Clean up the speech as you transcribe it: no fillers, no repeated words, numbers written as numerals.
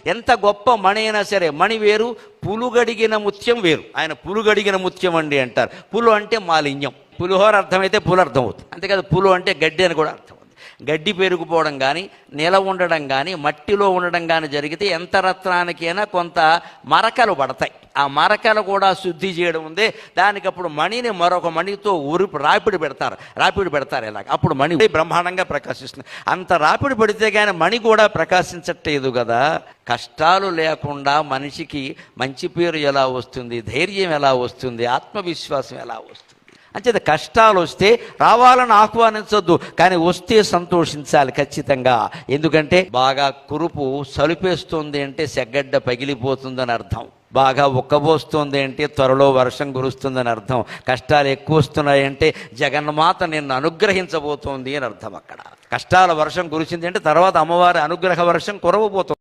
ఎంత గొప్ప మణి అయినా సరే, మణి వేరు, పులుగడిగిన ముత్యం వేరు. ఆయన పులుగడిగిన ముత్యం అండి అంటారు. పులు అంటే మాలిన్యం, పులిహోర అర్థమైతే పులు అర్థం అవుతుంది. అంతేకాదు పులు అంటే గడ్డి అని కూడా అర్థం. గడ్డి పెరిగిపోవడం కానీ, నెల ఉండడం కానీ, మట్టిలో ఉండడం కానీ జరిగితే ఎంత రత్నానికైనా కొంత మరకలు పడతాయి. ఆ మరకలు కూడా శుద్ధి చేయడం ఉందే, దానికి అప్పుడు మణిని మరొక మణితో రాపిడి పెడతారు ఇలాగ. అప్పుడు మణి బ్రహ్మాండంగా ప్రకాశిస్తుంది. అంత రాపిడి పెడితే కానీ మణి కూడా ప్రకాశించట్లేదు కదా. కష్టాలు లేకుండా మనిషికి మంచి పేరు ఎలా వస్తుంది, ధైర్యం ఎలా వస్తుంది, ఆత్మవిశ్వాసం ఎలా వస్తుంది? అంచేత కష్టాలు వస్తే రావాలని ఆహ్వానించొద్దు, కానీ వస్తే సంతోషించాలి ఖచ్చితంగా. ఎందుకంటే బాగా కురుపు సలుపేస్తుంది అంటే సెగ్గడ్డ పగిలిపోతుందని అర్థం. బాగా ఉక్కబోస్తుంది అంటే త్వరలో వర్షం కురుస్తుందని అర్థం. కష్టాలు ఎక్కువ వస్తున్నాయంటే జగన్మాత నిన్ను అనుగ్రహించబోతోంది అని అర్థం. అక్కడ కష్టాల వర్షం కురిసింది అంటే తర్వాత అమ్మవారి అనుగ్రహ వర్షం కురవబోతుంది.